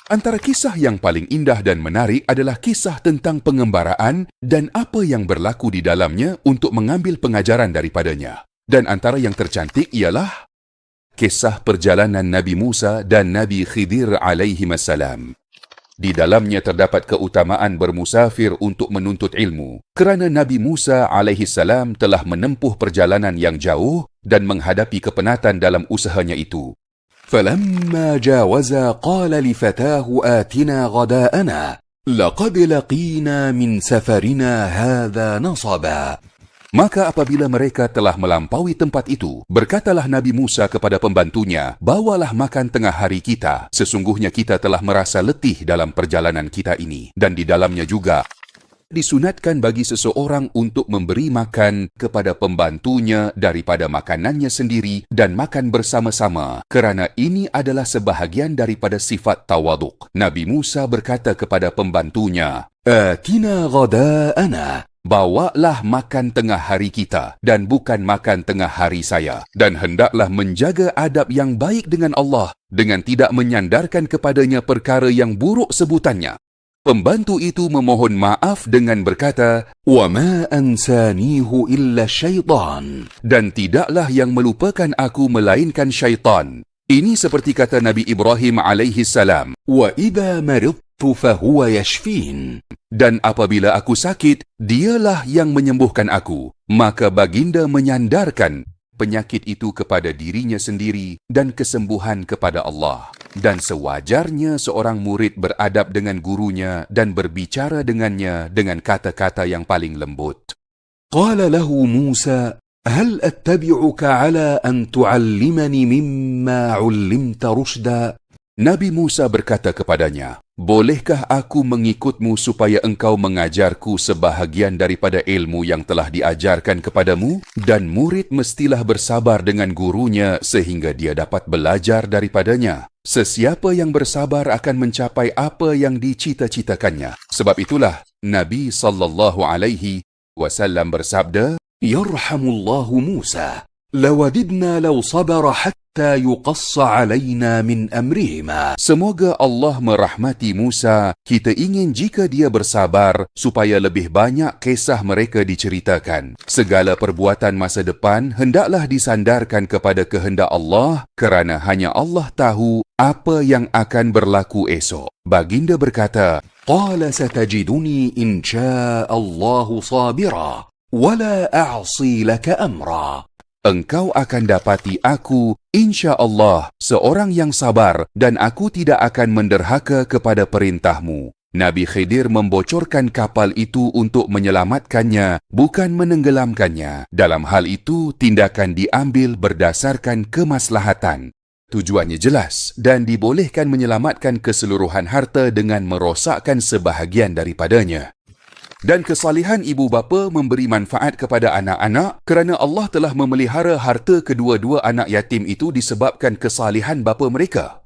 Antara kisah yang paling indah dan menarik adalah kisah tentang pengembaraan dan apa yang berlaku di dalamnya untuk mengambil pengajaran daripadanya. Dan antara yang tercantik ialah kisah perjalanan Nabi Musa dan Nabi Khidir alaihimassalam. Di dalamnya terdapat keutamaan bermusafir untuk menuntut ilmu, kerana Nabi Musa alaihissalam telah menempuh perjalanan yang jauh dan menghadapi kepenatan dalam usahanya itu. فَلَمَّا جَاوَزَا قَالَ لِفَتَاهُ آتِنَا غَدَاءَنَا لَقَدْ لَقِينَا مِنْ سَفَرِنَا هَذَا نَصَبًا. Maka apabila mereka telah melampaui tempat itu, berkatalah Nabi Musa kepada pembantunya, bawalah makan tengah hari kita. Sesungguhnya kita telah merasa letih dalam perjalanan kita ini. Dan di dalamnya juga disunatkan bagi seseorang untuk memberi makan kepada pembantunya daripada makanannya sendiri dan makan bersama-sama, kerana ini adalah sebahagian daripada sifat tawaduk. Nabi Musa berkata kepada pembantunya, Atina ghada'ana. Bawalah makan tengah hari kita dan bukan makan tengah hari saya. Dan hendaklah menjaga adab yang baik dengan Allah dengan tidak menyandarkan kepadanya perkara yang buruk sebutannya. Pembantu itu memohon maaf dengan berkata, وَمَا أَنْسَانِيهُ إِلَّا الشَّيْطَانِ. Dan tidaklah yang melupakan aku melainkan syaitan. Ini seperti kata Nabi Ibrahim alaihissalam, وَإِذَا مَرِضْتُ فَهُوَ يَشْفِينَ. Dan apabila aku sakit, dialah yang menyembuhkan aku. Maka baginda menyandarkan penyakit itu kepada dirinya sendiri dan kesembuhan kepada Allah. Dan sewajarnya seorang murid beradab dengan gurunya dan berbicara dengannya dengan kata-kata yang paling lembut. قال له موسى هل أتبعك على أن تعلمني مما علمت رشدا. Nabi Musa berkata kepadanya, bolehkah aku mengikutmu supaya engkau mengajarku sebahagian daripada ilmu yang telah diajarkan kepadamu? Dan murid mestilah bersabar dengan gurunya sehingga dia dapat belajar daripadanya. Sesiapa yang bersabar akan mencapai apa yang dicita-citakannya. Sebab itulah Nabi SAW bersabda, Yarhamullahu Musa, lawadidna law sabara hatta yuqassa alaina min amrihima. Semoga Allah merahmati Musa. Kita ingin jika dia bersabar supaya lebih banyak kisah mereka diceritakan. Segala perbuatan masa depan hendaklah disandarkan kepada kehendak Allah, kerana hanya Allah tahu apa yang akan berlaku esok. Baginda berkata, Qala satajiduni in sya'allahu sabira wala a'si laka amra. Engkau akan dapati aku, insya Allah, seorang yang sabar dan aku tidak akan menderhaka kepada perintahmu. Nabi Khidir membocorkan kapal itu untuk menyelamatkannya, bukan menenggelamkannya. Dalam hal itu, tindakan diambil berdasarkan kemaslahatan. Tujuannya jelas dan dibolehkan menyelamatkan keseluruhan harta dengan merosakkan sebahagian daripadanya. Dan kesalihan ibu bapa memberi manfaat kepada anak-anak kerana Allah telah memelihara harta kedua-dua anak yatim itu disebabkan kesalihan bapa mereka.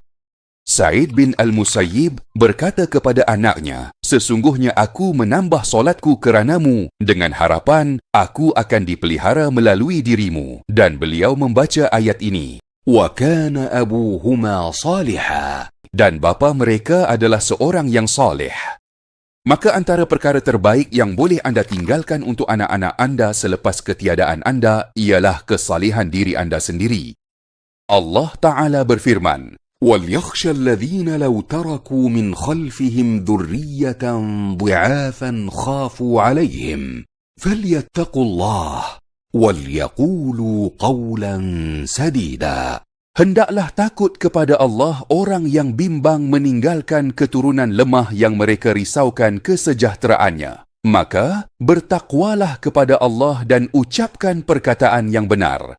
Sa'id bin Al-Musayyib berkata kepada anaknya, sesungguhnya aku menambah solatku keranamu dengan harapan aku akan dipelihara melalui dirimu. Dan beliau membaca ayat ini. Wa kana abuhuma salihah. Dan bapa mereka adalah seorang yang saleh. Maka antara perkara terbaik yang boleh anda tinggalkan untuk anak-anak anda selepas ketiadaan anda ialah kesalihan diri anda sendiri. Allah Ta'ala berfirman, وَلْيَخْشَ الَّذِينَ لَوْ تَرَكُوا مِنْ خَلْفِهِمْ ذُرِّيَّةً ضِعَافًا خَافُوا عَلَيْهِمْ فَلْيَتَّقُوا اللَّهَ وَلْيَقُولُوا قَوْلًا سَدِيدًا. Hendaklah takut kepada Allah orang yang bimbang meninggalkan keturunan lemah yang mereka risaukan kesejahteraannya. Maka bertakwalah kepada Allah dan ucapkan perkataan yang benar.